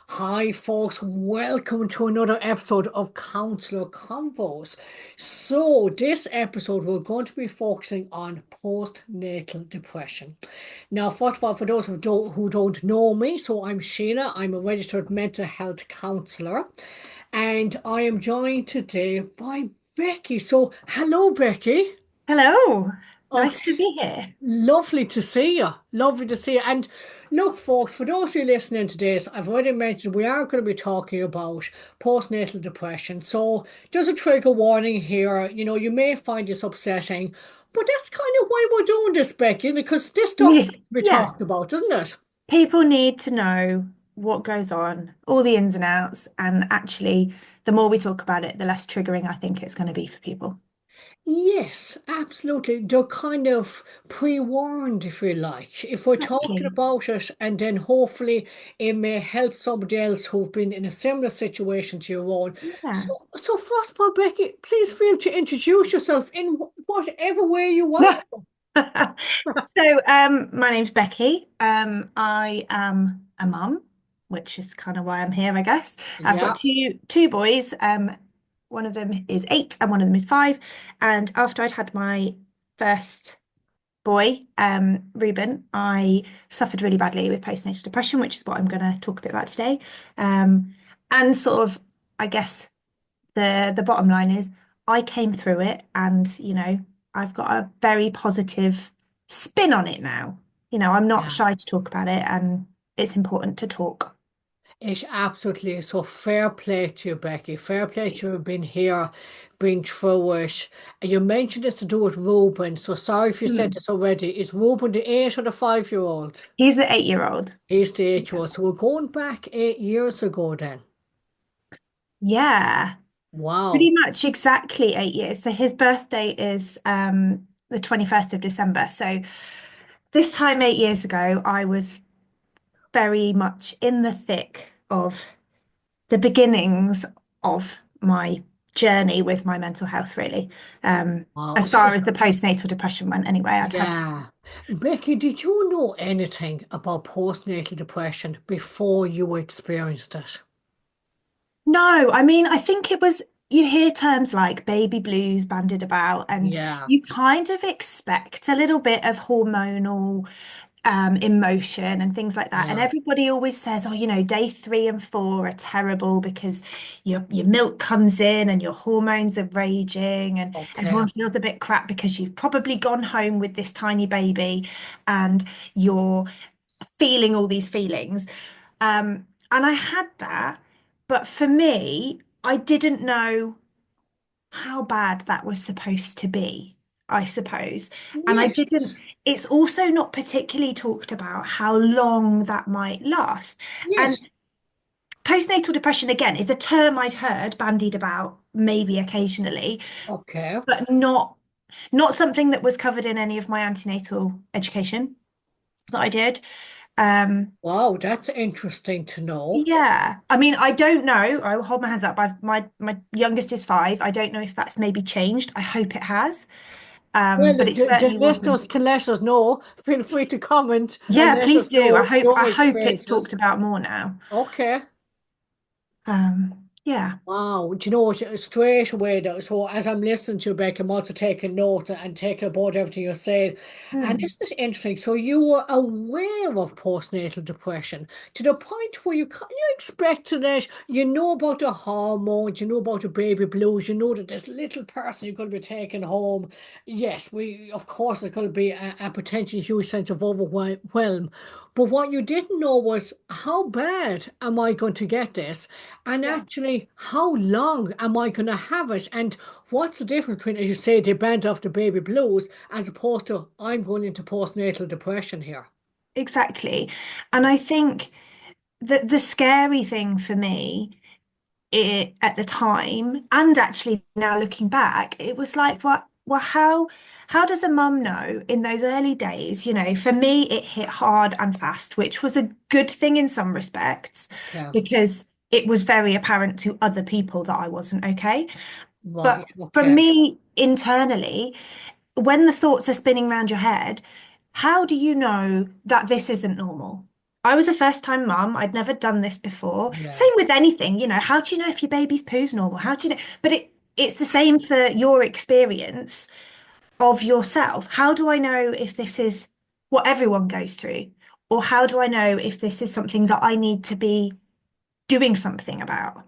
Hi, folks. Welcome to another episode of Counsellor Convos. So, this episode, we're going to be focusing on postnatal depression. Now, first of all, for those who don't know me, so I'm Sheila. I'm a registered mental health counsellor, and I am joined today by Becky. So, hello, Becky. Hello, nice Okay. to be here. Lovely to see you. Lovely to see you. And look, folks, for those of you listening to this, I've already mentioned we are going to be talking about postnatal depression. So there's a trigger warning here. You may find this upsetting, but that's kind of why we're doing this, Becky, because this stuff Yeah, needs to be yeah. talked about, doesn't it? People need to know what goes on, all the ins and outs, and actually, the more we talk about it, the less triggering I think it's going to be for people. Yes, absolutely. They're kind of pre-warned, if you like. If we're talking Exactly. about it, and then hopefully it may help somebody else who've been in a similar situation to your own. Yeah. So first of all, Becky, please feel to introduce yourself in whatever way you want. My name's Becky. I am a mum, which is kind of why I'm here, I guess. I've got Yeah. two boys. One of them is 8 and one of them is 5. And after I'd had my first boy, Ruben, I suffered really badly with postnatal depression, which is what I'm going to talk a bit about today. And sort of, I guess the bottom line is I came through it, and I've got a very positive spin on it now. I'm not Yeah. shy to talk about it, and it's important to talk. It absolutely is. So fair play to you, Becky. Fair play to you being here, been through it. And you mentioned this to do with Ruben. So sorry if you said Hmm. this already. Is Ruben the 8 or the 5-year-old? He's the 8-year-old. He's the 8-year-old. So we're going back 8 years ago then. Yeah, pretty Wow. much exactly 8 years. So his birthday is the 21st of December. So this time 8 years ago, I was very much in the thick of the beginnings of my journey with my mental health, really. Wow. As far as the postnatal depression went, anyway, I'd had. Yeah. Becky, did you know anything about postnatal depression before you experienced it? No, I mean, I think it was, you hear terms like baby blues bandied about, and Yeah. you kind of expect a little bit of hormonal emotion and things like that. And Yeah. everybody always says, oh, day 3 and 4 are terrible because your milk comes in and your hormones are raging, and Okay. everyone feels a bit crap because you've probably gone home with this tiny baby and you're feeling all these feelings. And I had that, but for me, I didn't know how bad that was supposed to be, I suppose. And I Yes. didn't, it's also not particularly talked about how long that might last. And Yes. postnatal depression, again, is a term I'd heard bandied about maybe occasionally, Okay. but not something that was covered in any of my antenatal education that I did. Um, Wow, that's interesting to know. yeah, I mean, I don't know. I will hold my hands up. My youngest is 5. I don't know if that's maybe changed. I hope it has. Well, But it the certainly listeners wasn't. can let us know. Feel free to comment and Yeah, let please us do. know I your hope it's talked experiences. about more now. Okay. Yeah. Wow, do you know what? Straight away, though. So as I'm listening to you, Beck, I'm also taking notes and taking about everything you're saying. And Hmm. isn't it interesting? So you were aware of postnatal depression to the point where you expected it. You know about the hormones, you know about the baby blues, you know that this little person you're going to be taking home. Yes, we of course there's going to be a potential huge sense of overwhelm. But what you didn't know was how bad am I going to get this? And Yeah. actually, how long am I going to have it? And what's the difference between, as you say, the band off the baby blues as opposed to I'm going into postnatal depression here? Exactly. And I think that the scary thing for me at the time, and actually now looking back, it was like, well, how does a mum know in those early days? For me, it hit hard and fast, which was a good thing in some respects Okay, because it was very apparent to other people that I wasn't okay. right, But for okay. me, internally, when the thoughts are spinning around your head, how do you know that this isn't normal? I was a first-time mum. I'd never done this before. Yeah. Same with anything, how do you know if your baby's poo's normal? How do you know? But it's the same for your experience of yourself. How do I know if this is what everyone goes through? Or how do I know if this is something that I need to be doing something about?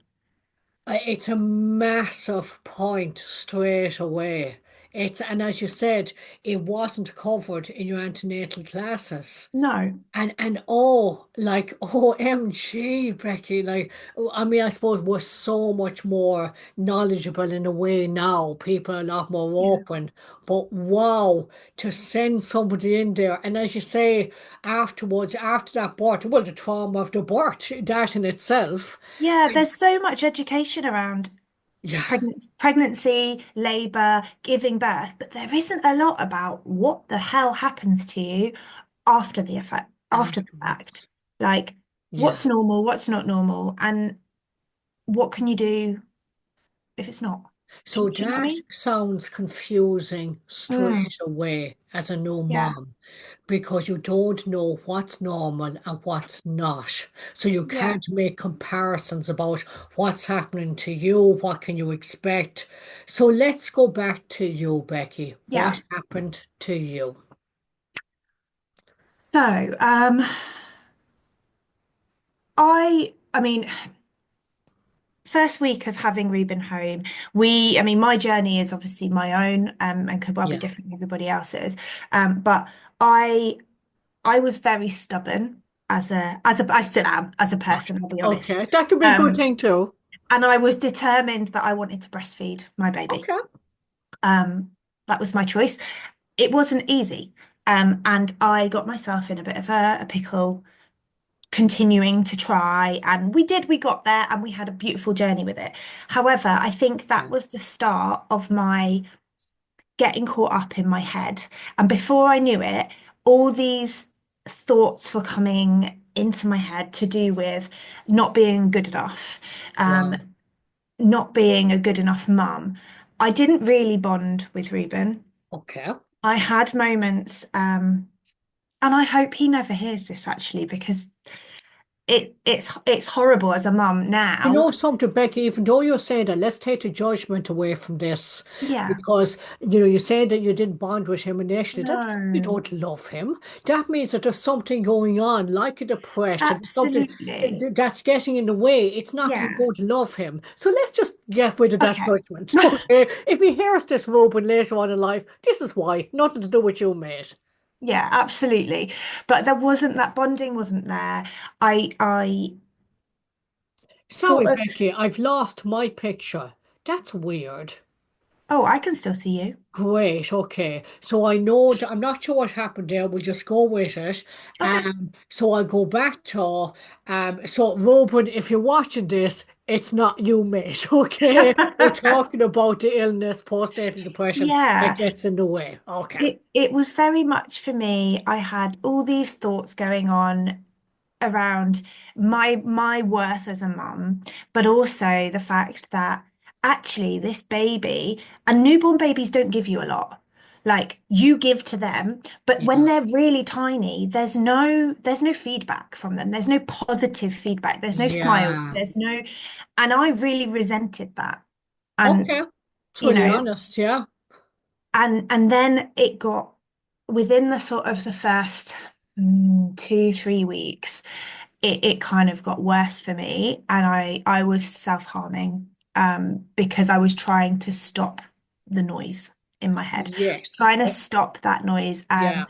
It's a massive point straight away. And as you said, it wasn't covered in your antenatal classes. No. And oh, like OMG, Becky, like I mean, I suppose we're so much more knowledgeable in a way now. People are a lot more Yeah. open. But wow, to send somebody in there, and as you say, afterwards, after that birth, well, the trauma of the birth, that in itself, Yeah, there's so much education around yeah, pregnancy, labor, giving birth, but there isn't a lot about what the hell happens to you after the fact. afterwards, Like yeah. what's normal, what's not normal, and what can you do if it's not? So Do you know what I that mean? sounds confusing Mm, straight away as a new yeah. mom, because you don't know what's normal and what's not. So you Yeah. can't make comparisons about what's happening to you, what can you expect. So let's go back to you, Becky. Yeah. What happened to you? So, I mean, first week of having Ruben home, I mean, my journey is obviously my own, and could well be Yeah. different than everybody else's. But I I was very stubborn I still am as a person, I'll be honest. Okay, that could be a good Um, thing too. and I was determined that I wanted to breastfeed my baby. Okay. Um, that was my choice. It wasn't easy. And I got myself in a bit of a pickle continuing to try. And we got there and we had a beautiful journey with it. However, I think that Yeah. was the start of my getting caught up in my head. And before I knew it, all these thoughts were coming into my head to do with not being good enough, um, Wow. not being a good enough mum. I didn't really bond with Ruben. Okay. I had moments, and I hope he never hears this actually, because it's horrible as a mum You now. know something, Becky, even though you're saying that, let's take the judgment away from this Yeah. because, you said that you didn't bond with him initially. That you No, don't love him. That means that there's something going on, like a depression, something absolutely. that's getting in the way. It's not that you're Yeah. going to love him. So let's just get rid of that Okay. judgment, okay? If he hears this, Ruben, later on in life, this is why. Nothing to do with you, mate. Yeah, absolutely. But there wasn't that bonding wasn't there. I sort Sorry, of, Becky, I've lost my picture. That's weird. oh, I can still see you. Great, okay. So I know that I'm not sure what happened there. We'll just go with it. Okay. So I'll go back to so Ruben, if you're watching this, it's not you, mate, okay? We're talking about the illness, postnatal depression that Yeah. gets in the way. Okay. It was very much for me. I had all these thoughts going on around my worth as a mum, but also the fact that actually this baby and newborn babies don't give you a lot. Like you give to them, but when Yeah. they're really tiny, there's no feedback from them. There's no positive feedback. There's no smile. Yeah. And I really resented that. Okay. And It's you really know, honest, yeah. and then it got within the sort of the first 2, 3 weeks, it kind of got worse for me, and I was self-harming because I was trying to stop the noise in my head, Yes. trying to Oh, stop that noise, yeah. and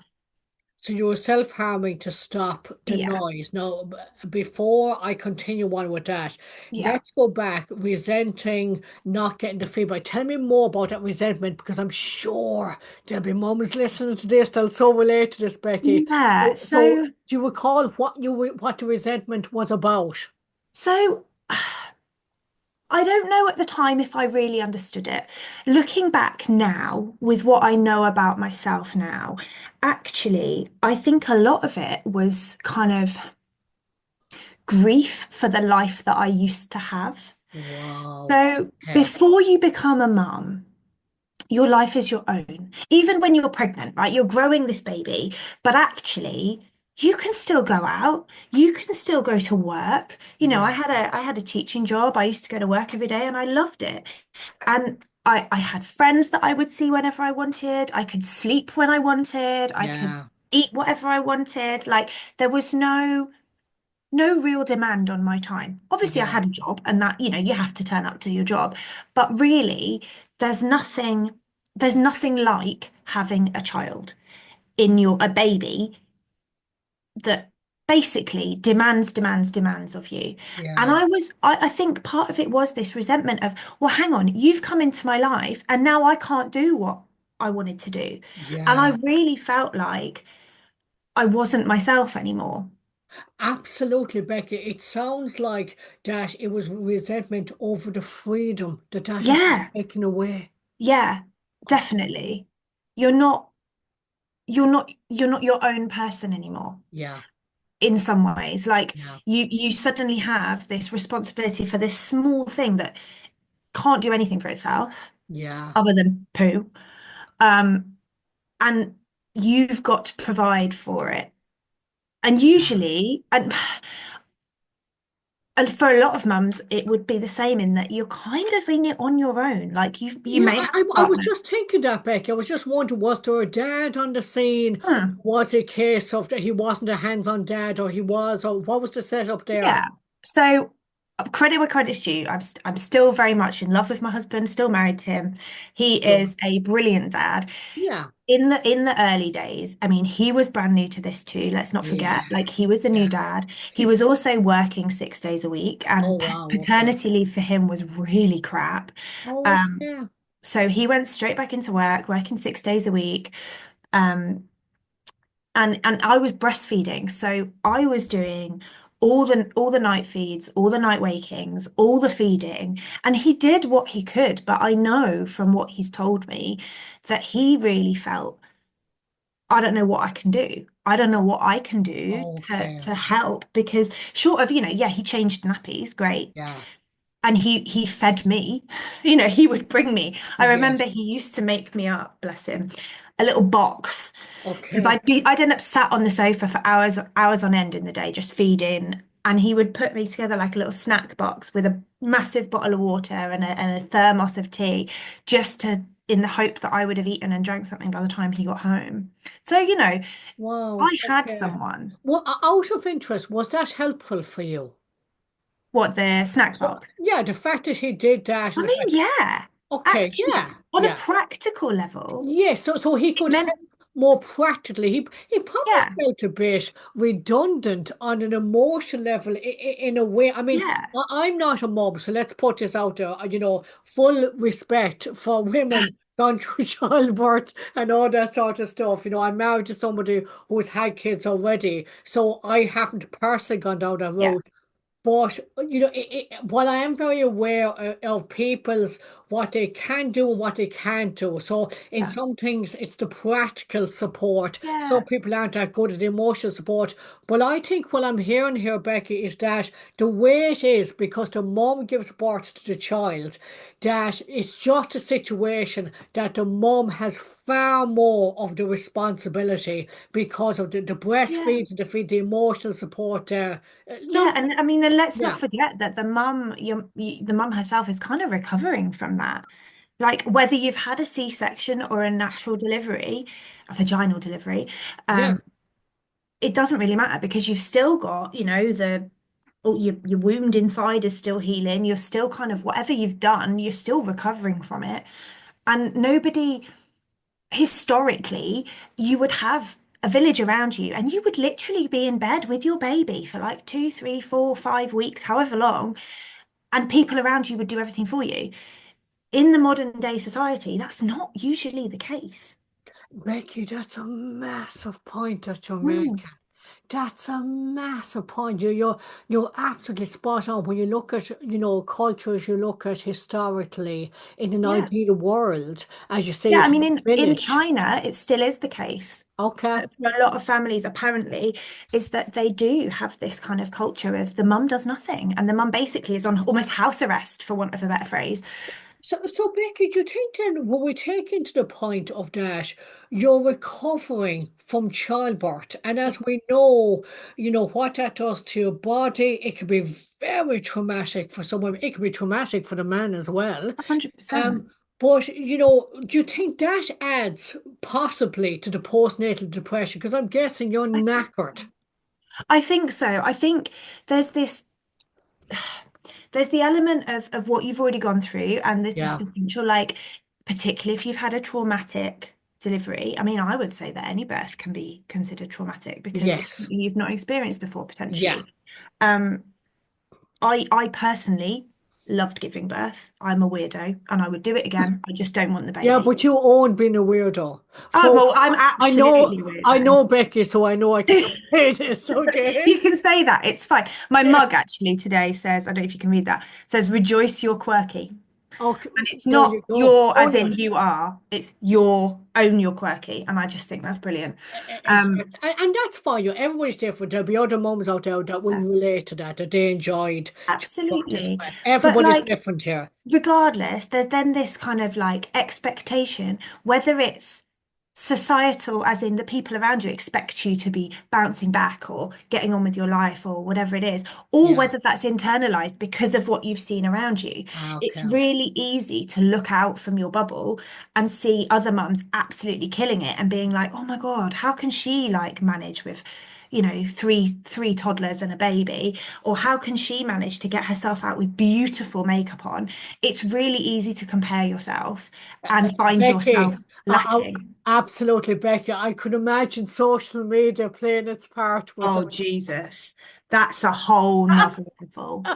So you were self-harming to stop the yeah, noise. Now, before I continue on with that, yeah. let's go back. Resenting, not getting the feedback. Tell me more about that resentment because I'm sure there'll be mums listening to this that'll so relate to this, Becky. Yeah, So, so do you recall what the resentment was about? so I don't know at the time if I really understood it. Looking back now, with what I know about myself now, actually, I think a lot of it was kind of grief for the life that I used to have. Wow. So Okay. before you become a mum, your life is your own. Even when you're pregnant, right? You're growing this baby, but actually, you can still go out, you can still go to work. You know, Yeah, I had a teaching job. I used to go to work every day and I loved it. And I had friends that I would see whenever I wanted. I could sleep when I wanted. I could yeah, eat whatever I wanted. Like there was no real demand on my time. Obviously, I yeah, had a job and that, you know, you have to turn up to your job. But really, there's nothing there's nothing like having a child a baby that basically demands of you. And yeah, I think part of it was this resentment of, well, hang on, you've come into my life and now I can't do what I wanted to do. And I yeah. really felt like I wasn't myself anymore. Absolutely, Becky. It sounds like that it was resentment over the freedom that had been Yeah, taken away. yeah, definitely. You're not you're not your own person anymore Yeah, in some ways. Like yeah, you suddenly have this responsibility for this small thing that can't do anything for itself yeah. other than poo. Um, and you've got to provide for it. And Yeah. usually, and for a lot of mums, it would be the same in that you're kind of in it on your own. Like you Yeah, may have I a was partner. just thinking that, Becky. I was just wondering, was there a dad on the scene? Hmm. Was it a case of that he wasn't a hands-on dad, or he was, or what was the setup there? Yeah. So credit where credit's due. I'm still very much in love with my husband, still married to him. He Good. is a brilliant dad. Yeah, In the early days, I mean, he was brand new to this too. Let's not yeah, forget, like he was a new yeah. dad. He He, was also working 6 days a week, oh and wow, okay. paternity leave for him was really crap. Oh, Um, okay. so he went straight back into work, working 6 days a week. Um, and I was breastfeeding, so I was doing all the night feeds, all the night wakings, all the feeding, and he did what he could. But I know from what he's told me that he really felt, I don't know what I can do. I don't know what I can do Okay. to help because short of, you know, yeah, he changed nappies, great. Yeah. And he fed me. You know, he would bring me. I remember Yes. he used to make me up, bless him, a little box because Okay. I'd end up sat on the sofa for hours on end in the day just feeding. And he would put me together like a little snack box with a massive bottle of water and a thermos of tea, just to in the hope that I would have eaten and drank something by the time he got home. So, you know, Wow. I had Okay. someone. Well, out of interest, was that helpful for you? What, the snack So, box? yeah, the fact that he did that I and the mean, fact, yeah, okay, yeah, actually, on a yeah. practical level, Yes, so he it could meant, help more practically. He probably yeah, felt a bit redundant on an emotional level in a way. I mean, yeah, I'm not a mom, so let's put this out there. Full respect for women gone through childbirth and all that sort of stuff. I'm married to somebody who's had kids already, so I haven't personally gone down that yeah, road. But while I am very aware of people's what they can do and what they can't do, so in yeah, some things it's the practical support. Some yeah, people aren't that good at the emotional support. But I think what I'm hearing here, Becky, is that the way it is because the mom gives birth to the child, that it's just a situation that the mom has far more of the responsibility because of the yeah. breastfeeding, the emotional support there. Yeah, No, and I mean, and let's not yeah, forget that the mum herself is kind of recovering from that. Like whether you've had a C-section or a natural delivery, a vaginal delivery, yeah, um, it doesn't really matter because you've still got, you know, your wound inside is still healing. You're still kind of whatever you've done, you're still recovering from it. And nobody historically, you would have a village around you and you would literally be in bed with your baby for like 2, 3, 4, 5 weeks, however long, and people around you would do everything for you. In the modern day society, that's not usually the case. Becky, that's a massive point that you're Mm. making. That's a massive point. You're absolutely spot on. When you look at cultures, you look at historically in an Yeah. ideal world, as you say, Yeah, you'd I have mean, a in village. China, it still is the case. Okay, For a lot of families, apparently, is that they do have this kind of culture of the mum does nothing, and the mum basically is on almost house arrest, for want of a better phrase. So Becky, do you think then when we take into the point of that, you're recovering from childbirth, and Yeah, as we know, what that does to your body, it can be very traumatic for someone. It can be traumatic for the man as well. 100%. Um, but do you think that adds possibly to the postnatal depression? Because I'm guessing you're I think knackered. I think so. I think there's this there's the element of what you've already gone through, and there's this Yeah. potential, like, particularly if you've had a traumatic delivery. I mean, I would say that any birth can be considered traumatic because it's Yes. something you've not experienced before, Yeah. potentially. Um, I personally loved giving birth. I'm a weirdo and I would do it again. I just don't want the Yeah, baby. but you own being a weirdo. Oh, well, Folks, I'm I absolutely know a I weirdo. know Becky, so I know I can say this, okay? You can say that. It's fine. My Yeah. mug actually today says, I don't know if you can read that, says, rejoice you're quirky. Okay, And it's there you not go. your as Own in it. you are, it's your own you're quirky. And I just think that's brilliant. Exactly. And that's fine. Everybody's different. There'll be other mums out there that will Yeah, relate to that they enjoyed childbirth this absolutely. way. But Everybody's like, different here. regardless, there's then this kind of like expectation, whether it's societal, as in the people around you expect you to be bouncing back or getting on with your life or whatever it is, or Yeah. whether that's internalized because of what you've seen around you. Ah, It's okay. really easy to look out from your bubble and see other mums absolutely killing it and being like, oh my God, how can she like manage with, three toddlers and a baby? Or how can she manage to get herself out with beautiful makeup on? It's really easy to compare yourself and find yourself Becky, lacking. absolutely, Becky. I could imagine social media playing its part with Oh, them. Jesus. That's a whole nother level.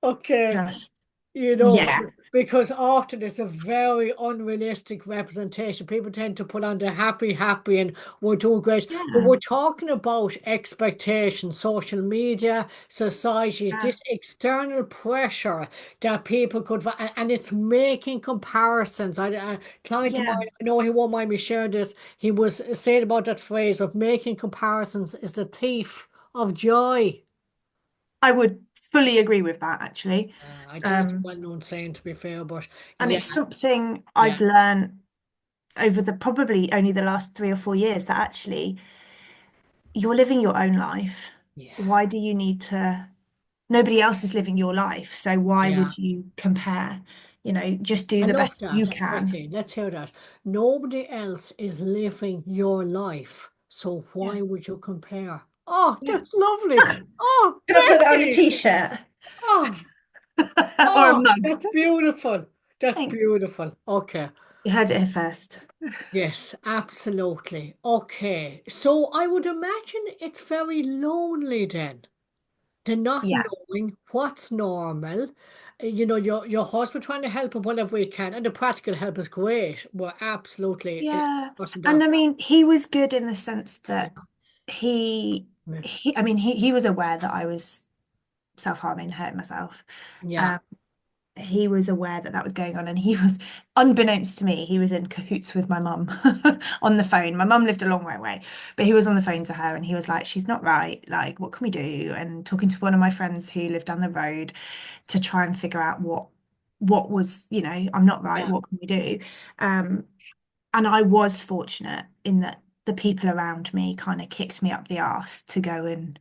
Okay. Just, You know, yeah. because often it's a very unrealistic representation. People tend to put on the happy, happy, and we're doing great. But Yeah. we're talking about expectations, social media, society, Yeah. this external pressure that people could, and it's making comparisons. A client of mine, Yeah. I know he won't mind me sharing this, he was saying about that phrase of making comparisons is the thief of joy. I would fully agree with that, actually. I don't know it's a Um, well-known saying to be fair, but and yeah, it's something yeah, I've learned over the probably only the last 3 or 4 years that actually you're living your own life. yeah. Why do you need to? Nobody else is living your life, so why Yeah, would you compare? Just do I the love best you that. can. Okay, let's hear that. Nobody else is living your life, so Yeah. why would you compare? Oh, Yeah. that's lovely. Oh, Can I put that on a Becky. t-shirt Oh, or a oh, mug? that's beautiful. That's Thanks. beautiful. Okay. You heard it here first. Yes, absolutely. Okay. So I would imagine it's very lonely then. To not Yeah. knowing what's normal. Your husband trying to help him whenever we can, and the practical help is great. We're absolutely Yeah. crossing And that. I mean, he was good in the sense that he Yeah, I mean, he was aware that I was self-harming, hurting myself. yeah, Um, he was aware that that was going on, and he was, unbeknownst to me, he was in cahoots with my mum on the phone. My mum lived a long way away, but he was on the phone to her, and he was like, "She's not right. Like, what can we do?" And talking to one of my friends who lived down the road to try and figure out what was, I'm not right. yeah, What can we do? Um, and I was fortunate in that the people around me kind of kicked me up the arse to go and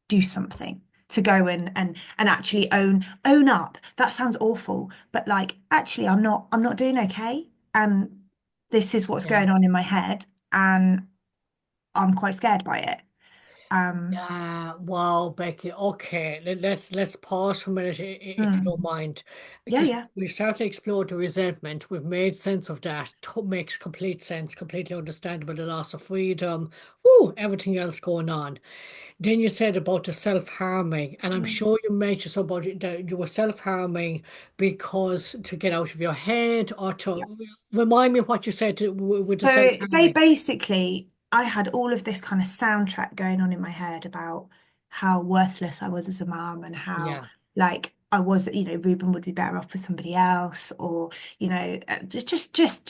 do something, to go and actually own up. That sounds awful, but like actually I'm not doing okay. And this is what's yeah. going on in my head, and I'm quite scared by it. Um, Yeah, wow, Becky. Okay, let's pause for a minute if you don't mm, mind, yeah, because yeah, we certainly explored the resentment. We've made sense of that. Makes complete sense, completely understandable. The loss of freedom, everything else going on. Then you said about the self-harming, and I'm mm, sure you mentioned something about that you were self-harming because to get out of your head or yeah. to remind me what you said with the So they self-harming. basically, I had all of this kind of soundtrack going on in my head about how worthless I was as a mum and how Yeah, like I was, Ruben would be better off with somebody else, or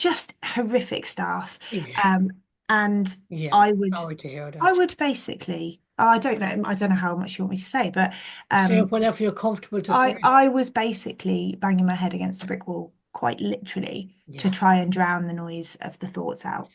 just horrific stuff. yeah, Um, and yeah. I would Sorry to hear I that. would basically I don't know. I don't know how much you want me to say, but Say um, it whenever you're comfortable to I say. I was basically banging my head against a brick wall, quite literally, to Yeah. try and drown the noise of the thoughts out.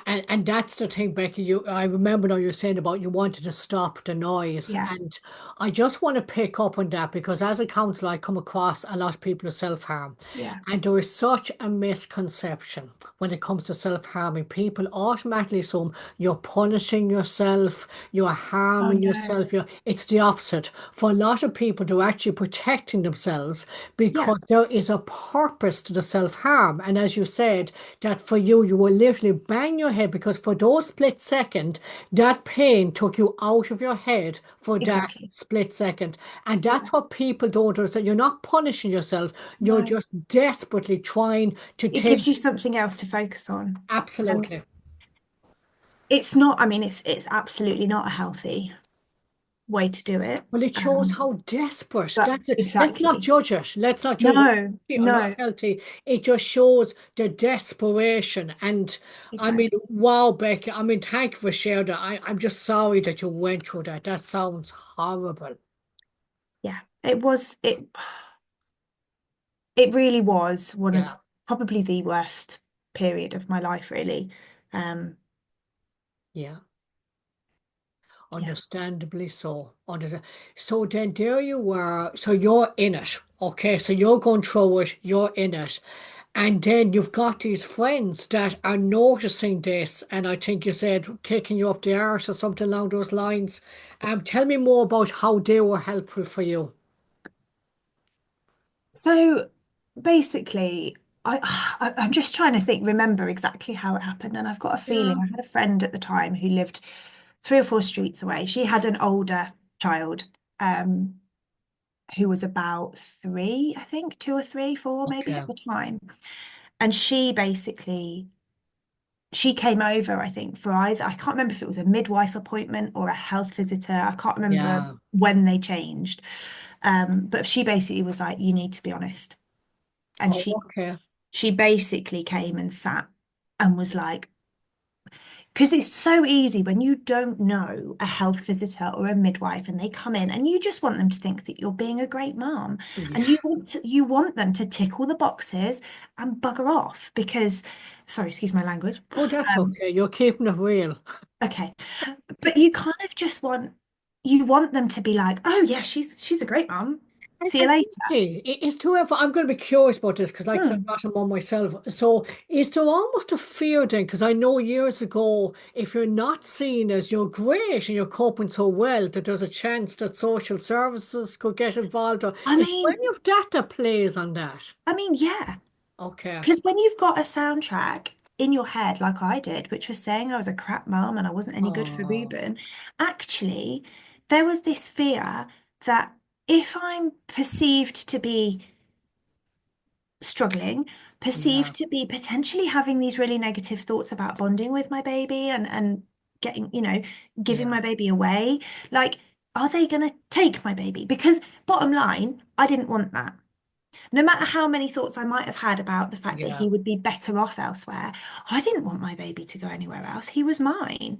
And that's the thing, Becky. I remember now you're saying about you wanted to stop the noise, Yeah, and I just want to pick up on that because as a counselor, I come across a lot of people who self-harm, yeah. and there is such a misconception when it comes to self-harming. People automatically assume you're punishing yourself, you're Oh harming no. yourself. It's the opposite. For a lot of people, they're actually protecting themselves Yeah, because there is a purpose to the self-harm, and as you said that for you, you will literally bang your head because for those split second, that pain took you out of your head for that exactly. split second. And Yeah. that's what people don't understand. You're not punishing yourself. You're No. just desperately trying to It take. gives you something else to focus on. And Absolutely. it's not, I mean, it's absolutely not a healthy way to do it. Well, it shows how desperate. But That's it. Let's not exactly. judge it. Let's not judge it. No, Healthy or not no, healthy. It just shows the desperation. And I mean, exactly. wow, Becky. I mean, thank you for sharing that. I'm just sorry that you went through that. That sounds horrible. Yeah. It really was one Yeah, of probably the worst period of my life, really. Um, yeah. yeah. Understandably so. So then there you were. So you're in it. Okay, so you're going through it, you're in it. And then you've got these friends that are noticing this, and I think you said kicking you up the arse or something along those lines. Tell me more about how they were helpful for you. So basically, I'm just trying to remember exactly how it happened. And I've got a Yeah. feeling I had a friend at the time who lived 3 or 4 streets away. She had an older child, um, who was about three, I think, 2 or 3, 4 maybe Okay. at the time. And she came over, I think, for either, I can't remember if it was a midwife appointment or a health visitor. I can't remember Yeah. when they changed. But she basically was like, you need to be honest. And Oh, she okay. she basically came and sat and was like, because it's so easy when you don't know a health visitor or a midwife and they come in and you just want them to think that you're being a great mom and Yeah. you want them to tick all the boxes and bugger off because, sorry, excuse my language. Oh, that's Um, okay. You're keeping it real. okay. But you kind of just you want them to be like, oh yeah, she's a great mom. See you And later. okay, is there ever, I'm going to be curious about this because, like I said, I'm Hmm. not a mom myself. So, is there almost a fear then? Because I know years ago, if you're not seen as you're great and you're coping so well, that there's a chance that social services could get involved. Or I is there mean, any of that that plays on that? yeah. Okay. Because when you've got a soundtrack in your head, like I did, which was saying I was a crap mum and I wasn't any good for Oh, Ruben, actually, there was this fear that if I'm perceived to be struggling, yeah, perceived to be potentially having these really negative thoughts about bonding with my baby and getting, giving yeah, my baby away, like, are they going to take my baby? Because bottom line, I didn't want that. No matter how many thoughts I might have had about the fact that yeah, he would be better off elsewhere, I didn't want my baby to go anywhere else. He was mine.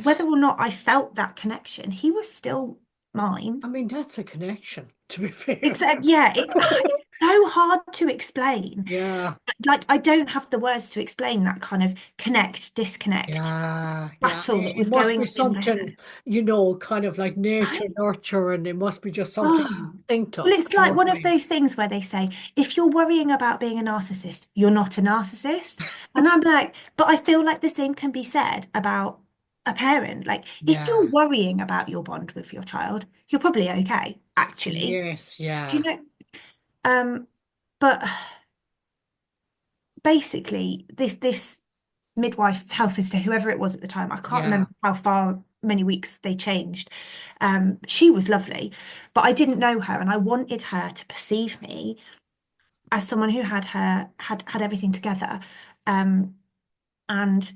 Whether yes. or not I felt that connection, he was still mine. I mean, that's a connection, to be fair. Except, yeah, it's so hard to explain. Yeah. Like, I don't have the words to explain that kind of connect, disconnect Yeah, yeah. battle that It was must going be on in my something, head. kind of like nature, Right? nurture, and it must be just something Oh, well, instinctive. it's You know like what one I of mean? those things where they say, if you're worrying about being a narcissist, you're not a narcissist. And I'm like, but I feel like the same can be said about a parent. Like, if you're Yeah. worrying about your bond with your child, you're probably okay, actually. Yes, Do you yeah, know? But basically, this midwife, health visitor, whoever it was at the time, I can't yeah. remember how far many weeks they changed. She was lovely, but I didn't know her, and I wanted her to perceive me as someone who had everything together, um, and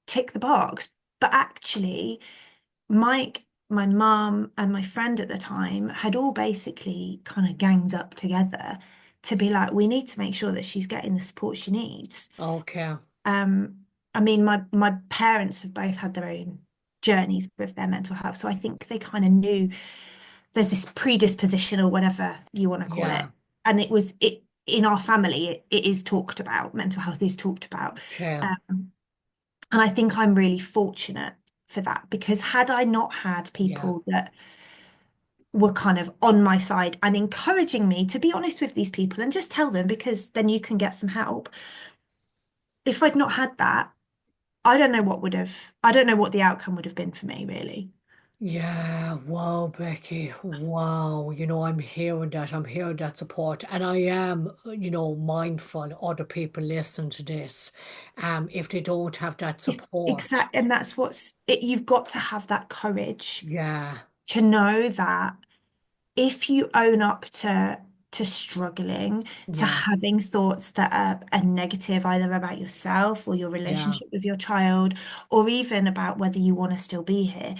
tick the box. But actually, Mike, my mum, and my friend at the time had all basically kind of ganged up together to be like, we need to make sure that she's getting the support she needs. Okay. Um, I mean, my parents have both had their own. journeys with their mental health. So I think they kind of knew there's this predisposition or whatever you want to call it. Yeah. And it in our family, it is talked about, mental health is talked about. Okay. Um, and I think I'm really fortunate for that because had I not had Yeah. people that were kind of on my side and encouraging me to be honest with these people and just tell them because then you can get some help. If I'd not had that, I don't know what the outcome would have been for me, really. Yeah, wow, Becky. Wow. I'm hearing that. I'm hearing that support. And I am, mindful other people listen to this. If they don't have that support. Exact, and that's what's it, you've got to have that courage Yeah, to know that if you own up to struggling, to yeah, having thoughts that are negative, either about yourself or your yeah, relationship with your child, or even about whether you want to still be here,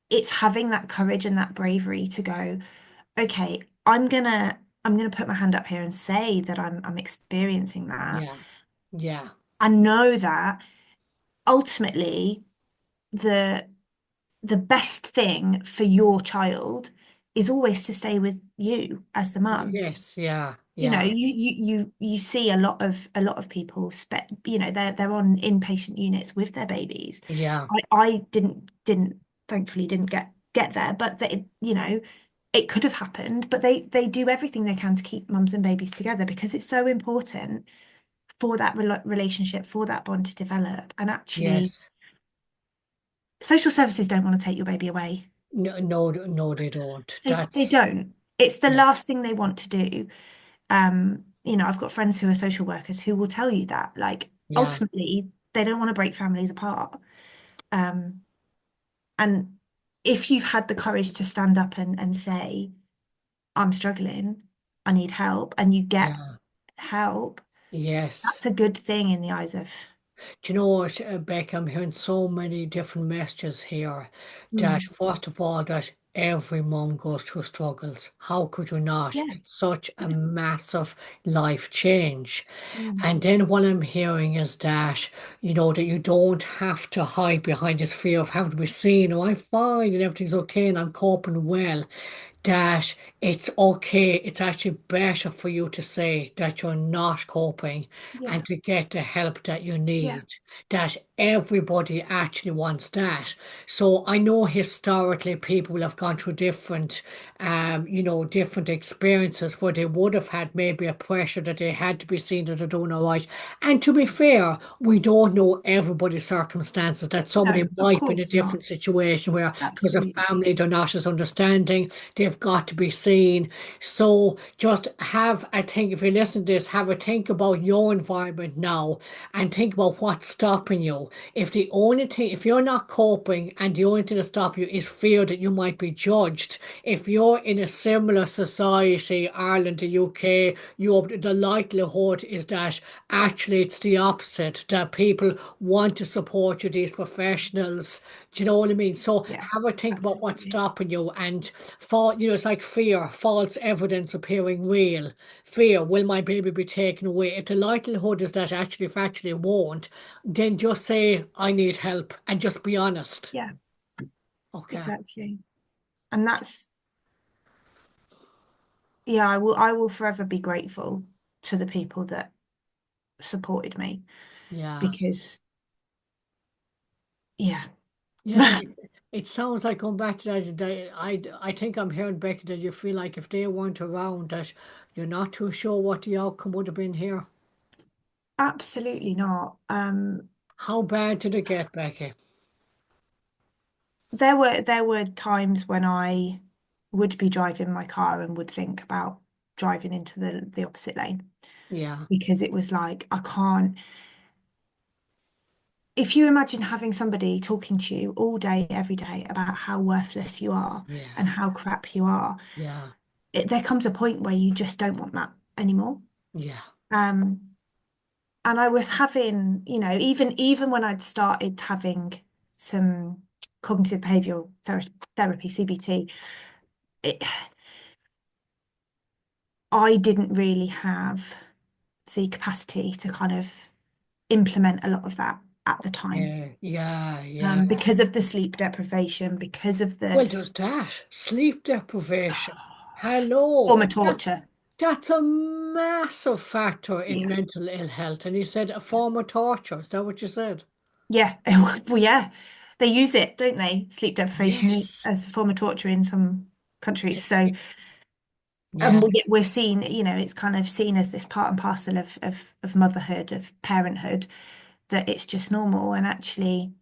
it's having that courage and that bravery to go, okay, I'm gonna put my hand up here and say that I'm experiencing that yeah, yeah, and know that ultimately the the best thing for your child is always to stay with you as the mum. yes, yeah, You know, yeah, you see a lot of people they're on inpatient units with their babies. yeah, I didn't thankfully didn't get there, but it could have happened, but they do everything they can to keep mums and babies together because it's so important for that relationship, for that bond to develop. And actually, yes. social services don't want to take your baby away. No, no, no, they don't. They That's, don't. It's the yeah, last thing they want to do. I've got friends who are social workers who will tell you that, like, yeah, ultimately, they don't want to break families apart. Um, and if you've had the courage to stand up and say, I'm struggling, I need help, and you get yeah, help, yes. that's a good thing in the eyes of. Do you know what, Beck? I'm hearing so many different messages here that, Mm. first of all, that every mom goes through struggles. How could you not? Yeah. It's such a Yeah. massive life change. Mm. And then what I'm hearing is that, that you don't have to hide behind this fear of having to be seen. Oh, I'm fine and everything's okay and I'm coping well. That it's okay. It's actually better for you to say that you're not coping Yeah. and to get the help that you Yeah. need. That everybody actually wants that. So I know historically people will have gone through different experiences where they would have had maybe a pressure that they had to be seen that they're doing all right. And to be fair, we don't know everybody's circumstances, that somebody No, of might be in a course not. different situation where because of Absolutely. family they're not as understanding, they've got to be seen. So just have, I think, if you listen to this, have a think about your environment now and think about what's stopping you. If you're not coping and the only thing to stop you is fear that you might be judged, if you're in a similar society, Ireland, the UK, Europe, the likelihood is that actually it's the opposite, that people want to support you, these professionals. Do you know what I mean? So Yeah, have a think about what's absolutely. stopping you and it's like fear, false evidence appearing real. Fear, will my baby be taken away? If the likelihood is that actually factually it won't, then just say I need help and just be honest. Yeah, Okay. exactly. And that's, yeah, I will forever be grateful to the people that supported me Yeah. because, yeah. Yeah, it sounds like going back to I think I'm hearing, Becky, that you feel like if they weren't around, that you're not too sure what the outcome would have been here. Absolutely not. How bad did it get, Becky? There were times when I would be driving my car and would think about driving into the opposite lane Yeah, because it was like I can't. If you imagine having somebody talking to you all day, every day about how worthless you are and yeah, how crap you are, yeah, there comes a point where you just don't want that anymore. yeah, Um, and I was having, even when I'd started having some cognitive behavioral therapy, CBT, it, I didn't really have the capacity to kind of implement a lot of that at the time, Yeah, yeah, yeah. because of the sleep deprivation, because of the Well, there's that. Sleep deprivation. Hello. form of torture. That's a massive factor in Yeah. mental ill health. And you said a form of torture. Is that what you said? Yeah. Well, yeah. They use it, don't they? Sleep deprivation Yes. as a form of torture in some countries. So, Yeah. and we're seen, it's kind of seen as this part and parcel of motherhood, of parenthood, that it's just normal. And actually,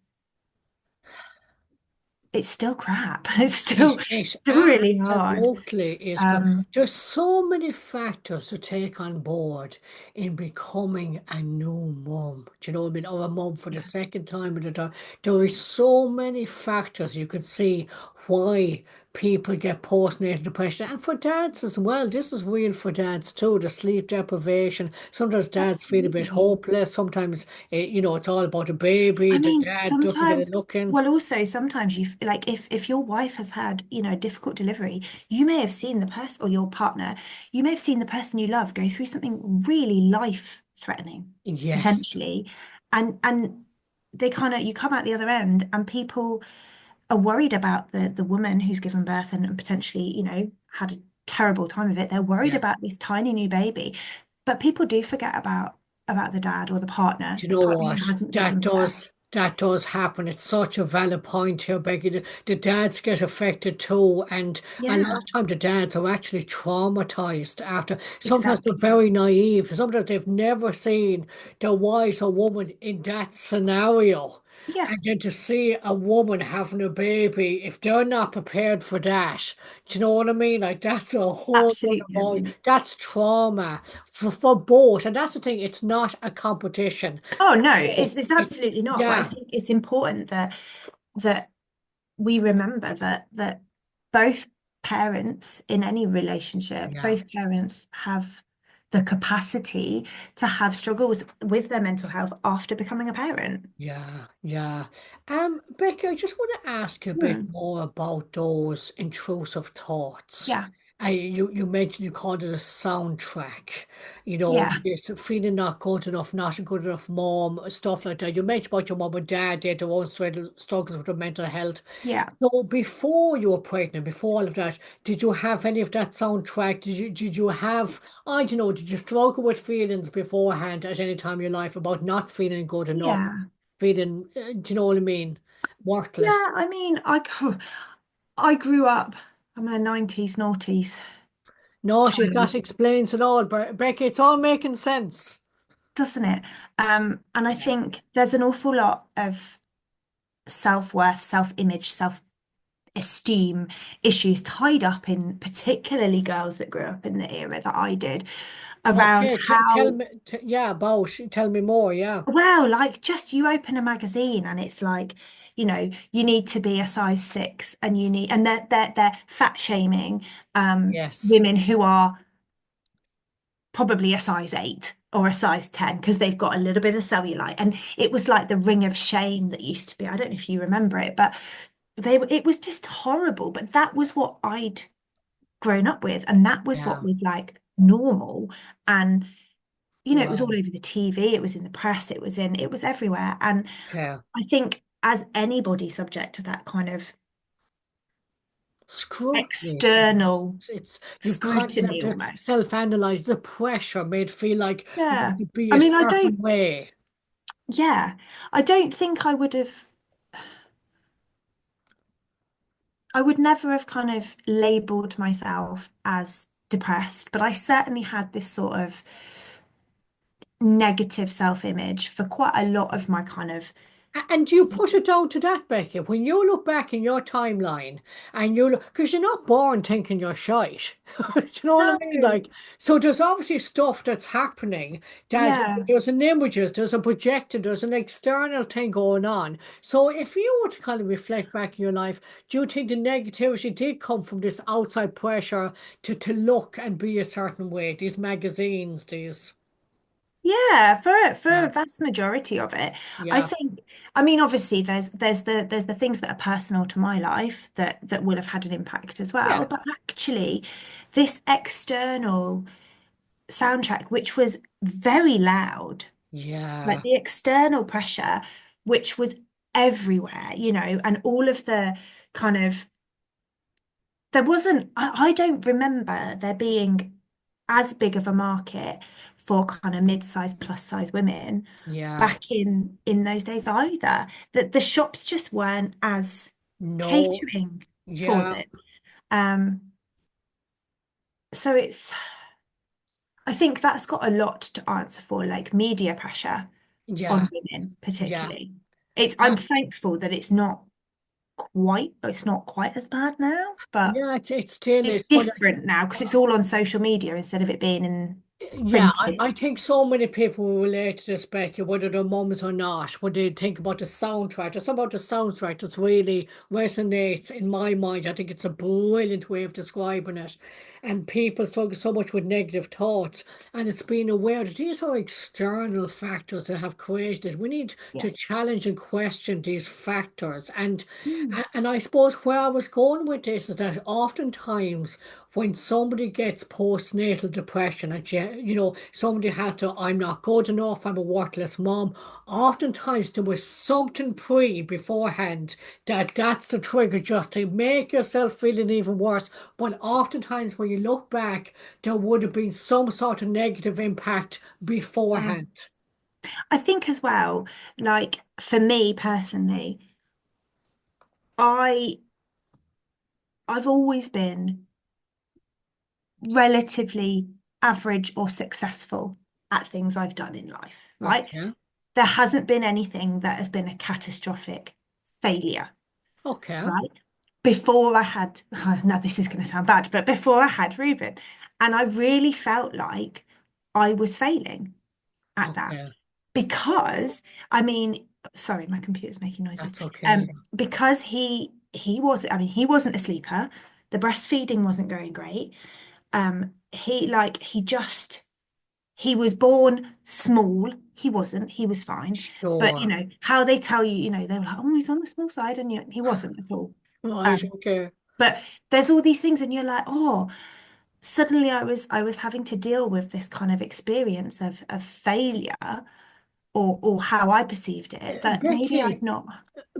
it's still crap. It's It, still, it still really hard. absolutely is. Um, There's so many factors to take on board in becoming a new mum. Do you know what I mean? Or a mum for the yeah. second time at a time. There is so many factors you could see why people get postnatal depression. And for dads as well. This is real for dads too. The sleep deprivation. Sometimes dads feel a bit Absolutely. hopeless. Sometimes, it's all about the baby. I The mean, dad doesn't get a sometimes, look in. well, also sometimes like if your wife has had, a difficult delivery, you may have seen the person or your partner, you may have seen the person you love go through something really life-threatening, Yes. potentially. And they kind of you come out the other end and people are worried about the woman who's given birth and potentially, had a terrible time of it. They're worried Yeah. about this tiny new baby. But people do forget about the dad or Do you the know partner what? who hasn't That given birth. does that does happen. It's such a valid point here, Becky. The dads get affected too, and a lot Yeah, of time the dads are actually traumatized after. Sometimes they're exactly. very naive. Sometimes they've never seen their wife or woman in that scenario. Yeah, And then to see a woman having a baby, if they're not prepared for that, do you know what I mean? Like that's a whole other absolutely. I ball. mean, That's trauma for both. And that's the thing, it's not a competition. oh no, Oh, it's absolutely not. But I yeah, think it's important that we remember that both parents in any relationship, yeah, both parents have the capacity to have struggles with their mental health after becoming a parent. yeah, yeah. Becky, I just want to ask you a bit Hmm. more about those intrusive thoughts. Yeah, You mentioned you called it a soundtrack. yeah, This feeling not good enough, not a good enough mom, stuff like that. You mentioned about your mom and dad, they had their own struggles with their mental health. yeah. So before you were pregnant, before all of that, did you have any of that soundtrack? Did you have, I don't know, did you struggle with feelings beforehand at any time in your life about not feeling good enough, Yeah. feeling, do you know what I mean? Worthless. Yeah, I mean, I grew up, I'm a 90s noughties No, she child, that explains it all, Becky. It's all making sense. doesn't it? And I Yeah. think there's an awful lot of self-worth, self-image, self-esteem issues tied up in particularly girls that grew up in the era that I did around Okay, tell how, me, yeah, about, tell me more. Yeah. well, like just you open a magazine and it's like, you need to be a size 6 and and they're fat shaming Yes. women who are probably a size 8 or a size 10 because they've got a little bit of cellulite. And it was like the ring of shame that used to be. I don't know if you remember it, but it was just horrible. But that was what I'd grown up with, and that was what Yeah. was like normal. And it was all Wow. over the TV, it was in the press, it was everywhere. And Okay. I think as anybody subject to that kind of Scrutiny. external You've constantly scrutiny have to almost. self-analyze the pressure made feel like you have Yeah. to be I a mean, certain way. yeah, I don't think I would never have kind of labeled myself as depressed, but I certainly had this sort of negative self-image for quite a lot of my kind of, And do you put it down to that, Becky? When you look back in your timeline and you look, because you're not born thinking you're shite. Do you know what I no, mean? Like, so there's obviously stuff that's happening that yeah, there's an images, there's a projected, there's an external thing going on. So if you were to kind of reflect back in your life, do you think the negativity did come from this outside pressure to look and be a certain way? These magazines, these, yeah, for yeah, a vast majority of it, I yeah, think, I mean, obviously there's the things that are personal to my life that will have had an impact as well, yeah, but actually this external soundtrack, which was very loud, like yeah, the external pressure which was everywhere, and all of the kind of, there wasn't, I don't remember there being as big of a market for kind of mid-sized plus size women Yeah. back in those days either. That the shops just weren't as No. catering for Yeah. them. Um, so I think that's got a lot to answer for, like media pressure Yeah. on women Yeah. particularly. Uh, I'm thankful that it's not quite as bad now, but yeah, it's still it's it's funny. different now because it's all on social media instead of it being in Yeah, printed. I think so many people will relate to this, Becky, whether they're mums or not, when they think about the soundtrack. It's about the soundtrack that's really resonates in my mind. I think it's a brilliant way of describing it. And people struggle so much with negative thoughts. And it's being aware that these are external factors that have created this. We need Yeah. to challenge and question these factors. Mm. And I suppose where I was going with this is that oftentimes when somebody gets postnatal depression, and somebody has to, I'm not good enough, I'm a worthless mom. Oftentimes there was something beforehand that's the trigger just to make yourself feeling even worse. But oftentimes when you look back, there would have been some sort of negative impact Mm. beforehand. I think as well, like for me personally, I I've always been relatively average or successful at things I've done in life, right? Okay, There hasn't been anything that has been a catastrophic failure, okay, right? Before I had, now this is going to sound bad, but before I had Reuben, and I really felt like I was failing at that okay. because, I mean, sorry, my computer's making noises. That's okay. Because he was, I mean, he wasn't a sleeper. The breastfeeding wasn't going great. He was born small. He wasn't. He was fine. But Sure. how they tell you, they were like, oh, he's on the small side, and he wasn't at all. Right, Um, okay. but there's all these things, and you're like, oh, suddenly I was having to deal with this kind of experience of failure, or how I perceived it that maybe I'd Becky, not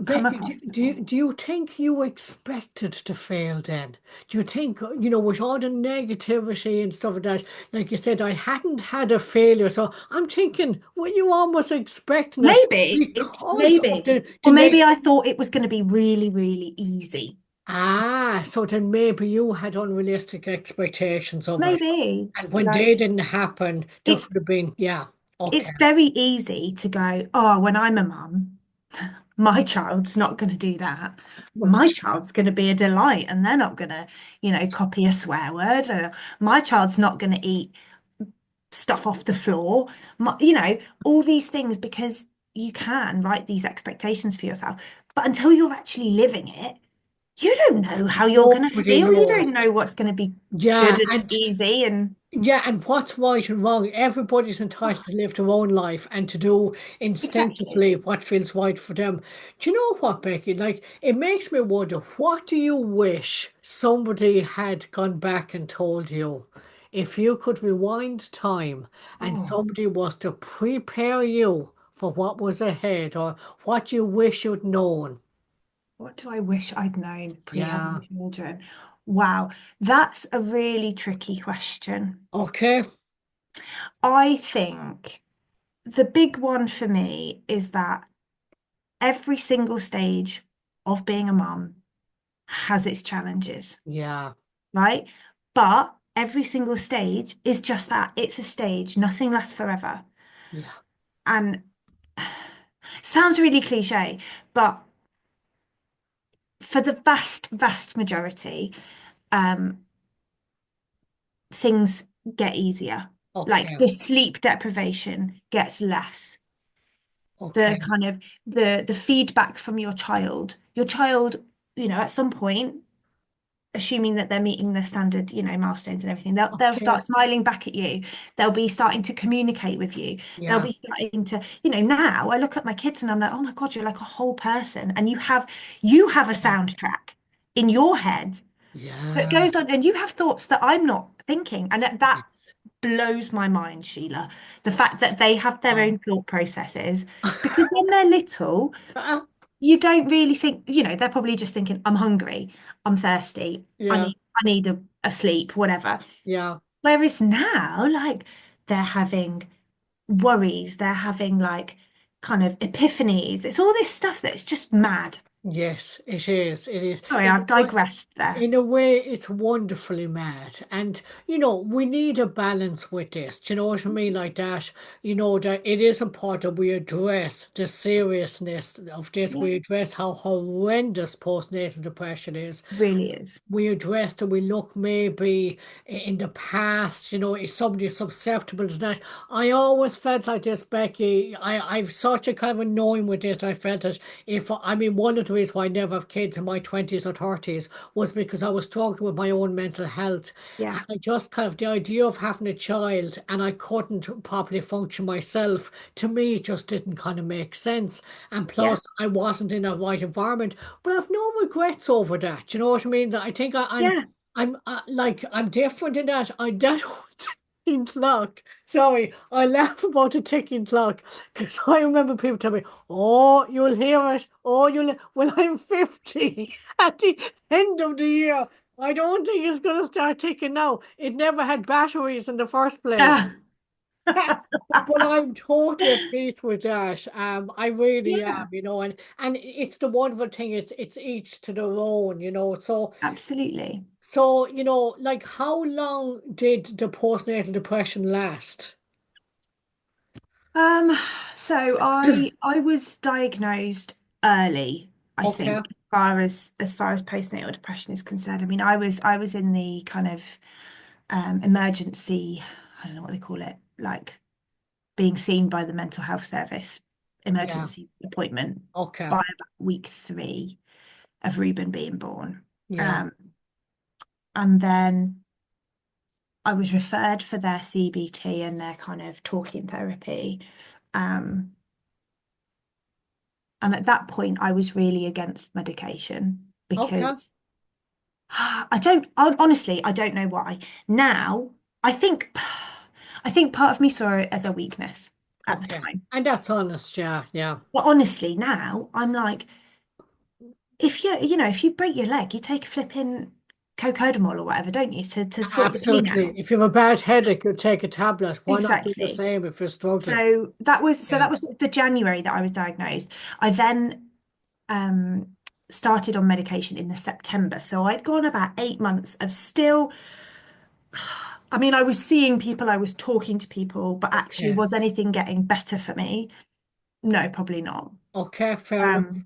come Becky, across before. do you think you expected to fail then? Do you think, with all the negativity and stuff like that, like you said, I hadn't had a failure, so I'm thinking, were you almost expecting it Maybe, because of maybe, the or maybe negative? I thought it was going to be really, really easy. Ah, so then maybe you had unrealistic expectations of it. Maybe, And when they like didn't happen, there it's could have been, yeah, it's okay. very easy to go, oh, when I'm a mum, my child's not going to do that. Well, My child's going to be a delight, and they're not going to, copy a swear word. Or my child's not going to eat stuff off the floor. All these things because you can write these expectations for yourself. But until you're actually living it, you don't know how you're going to nobody feel. You don't knows. know what's going to be Yeah, good and and easy. And yeah, and what's right and wrong? Everybody's entitled oh, to live their own life and to do exactly. instinctively what feels right for them. Do you know what, Becky? Like, it makes me wonder, what do you wish somebody had gone back and told you? If you could rewind time and Oh, somebody was to prepare you for what was ahead or what you wish you'd known. what do I wish I'd known Yeah. pre-having children? Wow, that's a really tricky question. Okay. I think the big one for me is that every single stage of being a mum has its challenges, Yeah. right? But every single stage is just that. It's a stage. Nothing lasts forever. Yeah. And sounds really cliche, but for the vast, vast majority, um, things get easier. Like Okay. the sleep deprivation gets less. The Okay. kind of the feedback from your child, at some point, assuming that they're meeting their standard, milestones and everything, they'll Okay. start smiling back at you. They'll be starting to communicate with you. They'll Yeah. be starting to, now I look at my kids and I'm like, oh my God, you're like a whole person. And you have a soundtrack in your head that Yeah. goes on, and you have thoughts that I'm not thinking. And that Yes. blows my mind, Sheila. The fact that they have their Oh. own thought processes, because when they're little, Uh, you don't really think, they're probably just thinking, I'm hungry, I'm thirsty, yeah, I need a sleep, whatever. yeah. Whereas now, like, they're having worries, they're having like kind of epiphanies. It's all this stuff that's just mad. Yes, it is. It is. Sorry, I've digressed there. In a way, it's wonderfully mad. And, we need a balance with this. Do you know what I mean? Like that, that it is important we address the seriousness of this. Yeah, We address how horrendous postnatal depression is. really is. We addressed and we look maybe in the past, if somebody is susceptible to that. I always felt like this, Becky. I've such a kind of annoying with this. I felt that one of the reasons why I never have kids in my 20s or 30s was because I was struggling with my own mental health. And Yeah, I just kind of, the idea of having a child and I couldn't properly function myself, to me, it just didn't kind of make sense. And yeah, plus, I wasn't in a right environment. But I've no regrets over that. Do you know what I mean? I think yeah. I'm different in that I don't ticking clock. Sorry, I laugh about the ticking clock because I remember people tell me, "Oh, you'll hear it. Oh, well, I'm 50 at the end of the year. I don't think it's going to start ticking now. It never had batteries in the first place." Yeah. But I'm totally at peace with that. I really am, Yeah, and it's the wonderful thing. It's each to their own. absolutely. Like how long did the postnatal depression last? Um, so I was diagnosed early, I Okay, think, as far as postnatal depression is concerned. I mean, I was in the kind of emergency, I don't know what they call it, like being seen by the mental health service yeah, emergency appointment okay, by about week 3 of Reuben being born. yeah, Um, and then I was referred for their CBT and their kind of talking therapy. Um, and at that point, I was really against medication okay, because honestly, I don't know why. Now, I think, I think part of me saw it as a weakness at the okay. time. And that's honest, yeah, yeah. But honestly, now I'm like, if you break your leg, you take a flipping cocodamol or whatever, don't you, to sort the pain Absolutely. out? If you have a bad headache, you'll take a tablet. Why not do the Exactly. same if you're struggling? So that Yeah, was the January that I was diagnosed. I then um started on medication in the September. So I'd gone about 8 months of still, I mean, I was seeing people, I was talking to people, but actually, okay, was anything getting better for me? No, probably not. okay, fair enough. Um,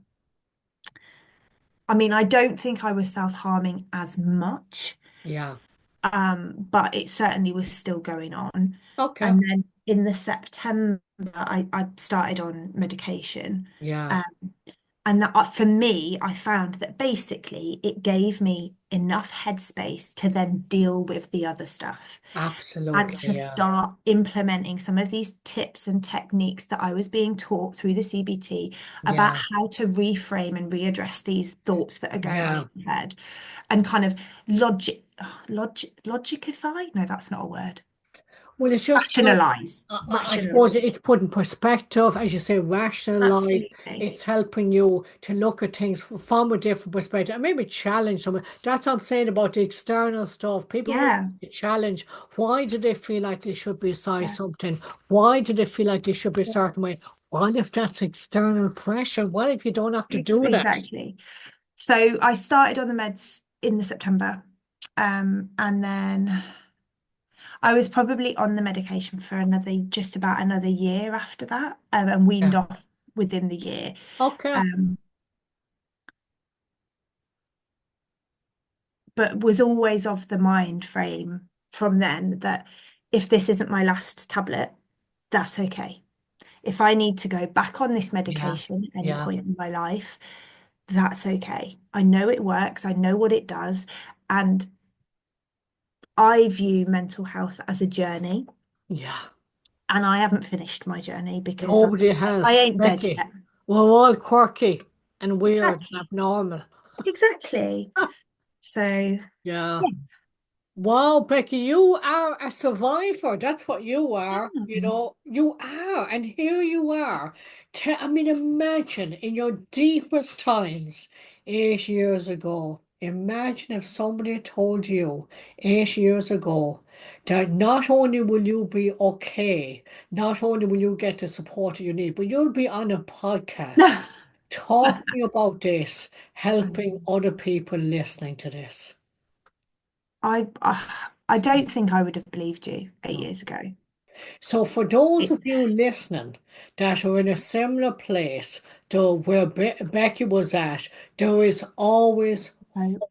I mean, I don't think I was self-harming as much. Yeah, But it certainly was still going on. okay, And then in the September, I started on medication. yeah, Um, and that, for me, I found that basically it gave me enough headspace to then deal with the other stuff and absolutely, to yeah, start implementing some of these tips and techniques that I was being taught through the CBT about yeah, how to reframe and readdress these thoughts that are going on in yeah. your head and kind of logicify. No, that's not a word. Well, it's just like Rationalize. I suppose Rationalize. it's put in perspective, as you say, rationalize. Absolutely. It's helping you to look at things from a different perspective and maybe challenge someone. That's what I'm saying about the external stuff. People really Yeah. need to challenge. Why do they feel like they should be assigned Yeah. something? Why do they feel like they should be a Yeah. certain way? What if that's external pressure? What if you don't have to do that? Exactly. So I started on the meds in the September. And then I was probably on the medication for just about another year after that, and weaned Yeah. off within the year. Okay. Um, but was always of the mind frame from then that if this isn't my last tablet, that's okay. If I need to go back on this Yeah. medication at any Yeah. point in my life, that's okay. I know it works, I know what it does, and I view mental health as a journey, Yeah. and I haven't finished my journey because Nobody I has. ain't dead Becky, yet. we're all quirky and weird and Exactly. abnormal. Exactly. So, Yeah. yeah. Wow, Becky, you are a survivor. That's what you are. Mm. You are. And here you are. I mean, imagine in your deepest times, 8 years ago, imagine if somebody told you 8 years ago that not only will you be okay, not only will you get the support that you need, but you'll be on a podcast talking about this, helping other people listening to this. I don't think I would have believed you 8 years ago. So, for those of It's you listening that are in a similar place to where Becky was at, there is always hope.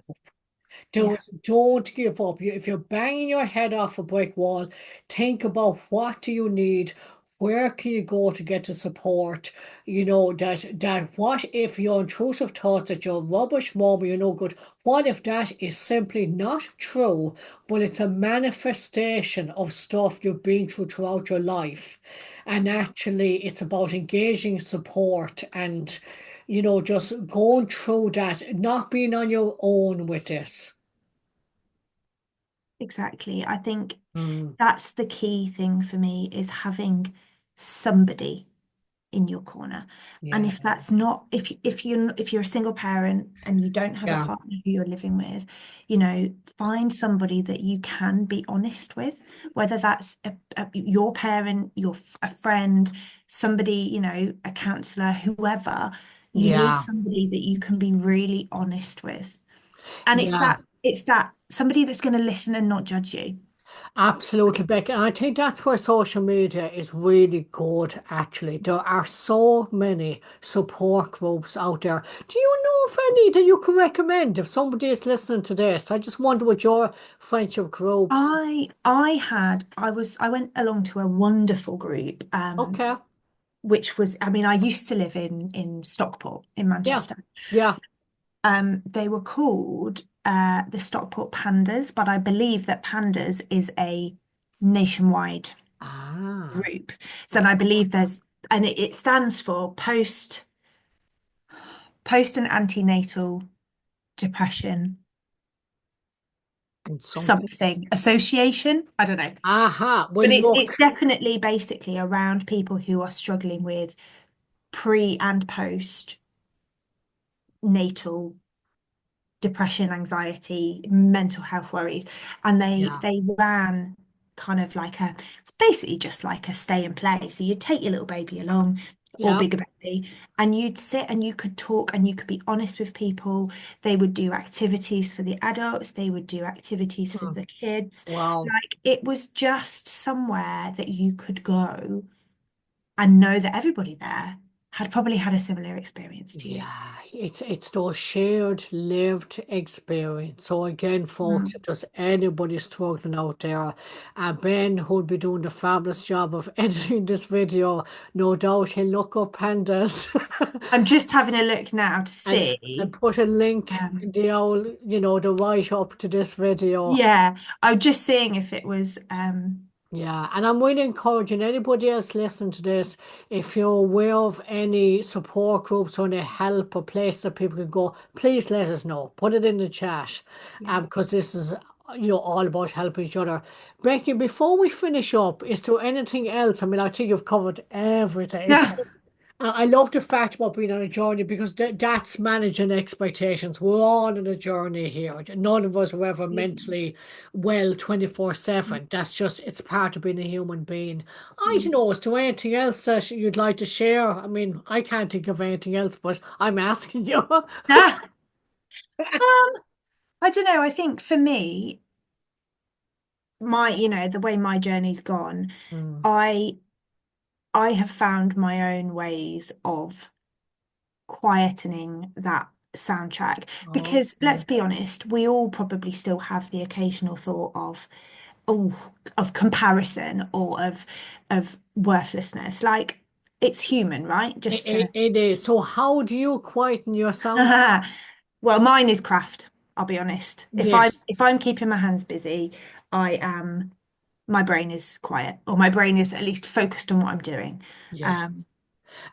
do Yeah, is don't give up. If you're banging your head off a brick wall, think about what do you need? Where can you go to get the support? That what if your intrusive thoughts that you're rubbish mom or you're no good? What if that is simply not true, but it's a manifestation of stuff you've been through throughout your life? And actually it's about engaging support and just going through that, not being on your own with this. exactly. I think Mm, that's the key thing for me is having somebody in your corner. And yeah, if that's not, if you're a single parent and you don't have a yeah, partner who you're living with, find somebody that you can be honest with, whether that's your parent, a friend, somebody, a counselor, whoever. You need yeah, somebody that you can be really honest with. And yeah. it's that somebody that's going to listen and not judge you. Absolutely, Becky. And I think that's where social media is really good, actually. There are so many support groups out there. Do you know of any that you could recommend if somebody is listening to this? I just wonder what your friendship groups. I went along to a wonderful group, Okay. which was, I mean, I used to live in Stockport in Yeah. Manchester. Yeah. They were called the Stockport Pandas, but I believe that Pandas is a nationwide Ah. group. So and I believe and it stands for post and antenatal depression And something. something association. I don't know. Aha. Well, But it's look. definitely basically around people who are struggling with pre and post natal depression, anxiety, mental health worries. And they Yeah. they ran kind of like it's basically just like a stay and play. So you'd take your little baby along or Yeah. bigger baby and you'd sit and you could talk and you could be honest with people. They would do activities for the adults, they would do activities for Hmm. the kids. Wow. Like it was just somewhere that you could go and know that everybody there had probably had a similar experience to you. Yeah, it's those shared lived experience. So again, folks, Mm. if there's anybody struggling out there, Ben who'll be doing the fabulous job of editing this video, no doubt he'll look up pandas I'm just having a look now to and see. put a link Um, in the old, the write up to this video. yeah, I'm just seeing if it was. Yeah, and I'm really encouraging anybody else listening to this, if you're aware of any support groups or any help or place that people can go, please let us know. Put it in the chat, Yeah. because this is, all about helping each other. Becky, before we finish up, is there anything else? I mean, I think you've covered everything. I love the fact about being on a journey because that's managing expectations. We're all on a journey here. None of us are ever mentally well 24/7. That's just, it's part of being a human being. I don't know, is there anything else that you'd like to share? I mean, I can't think of anything else, but I'm asking you. Ah, I don't know. I think for me, the way my journey's gone, Mm. I I have found my own ways of quietening that soundtrack because let's Okay. be honest, we all probably still have the occasional thought of of comparison or of worthlessness. Like it's human, right? It, Just it, to it is. So how do you quieten your sound? well, mine is craft, I'll be honest. If I'm Yes. if I'm keeping my hands busy, I am my brain is quiet or my brain is at least focused on what I'm doing. Yes. Um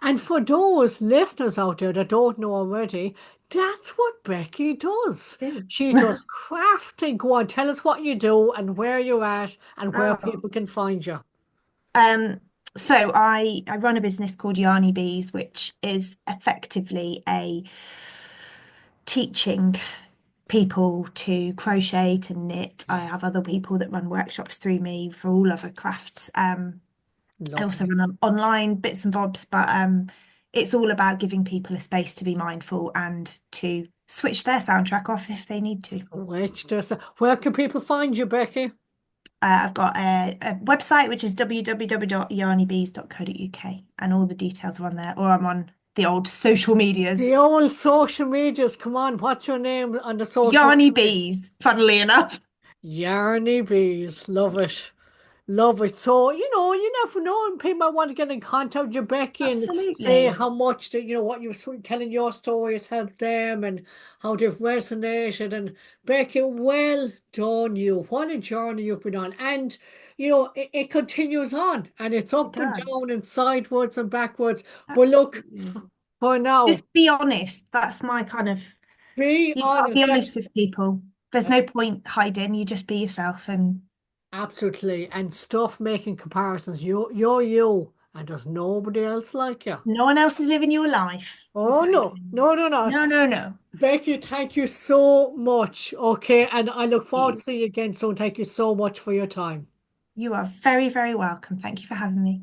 And for those listeners out there that don't know already, That's what Becky does. Do. She does crafting. Go on, tell us what you do and where you're at and where Oh. people can find you. Um, so I run a business called Yarny Bees, which is effectively a teaching people to crochet, to knit. I have other people that run workshops through me for all other crafts. I also Lovely. run online bits and bobs, but it's all about giving people a space to be mindful and to switch their soundtrack off if they need to. Switch this. Where can people find you, Becky? I've got a website which is www.yarnybees.co.uk and all the details are on there, or I'm on the old social medias. The old social medias. Come on, what's your name on the social Yarny media? Bees, funnily enough. Yarny Bees. Love it. Love it. So, you never know. And people might want to get in contact with you, Becky, and say Absolutely. how much that, what you're telling your story has helped them and how they've resonated. And Becky, well done you. What a journey you've been on. And, it continues on and it's It up and does. down and sideways and backwards. But look, Absolutely. for now, Just be honest. That's my kind of, be you've got to be honest. honest with people. There's no point hiding. You just be yourself and Absolutely. And stuff making comparisons. You're you, and there's nobody else like you. no one else is living your life. Oh no, Exactly. no, no, not. No, no, no. Becky, thank you so much. Okay, and I look forward to You. seeing you again soon. Thank you so much for your time. You are very, very welcome. Thank you for having me.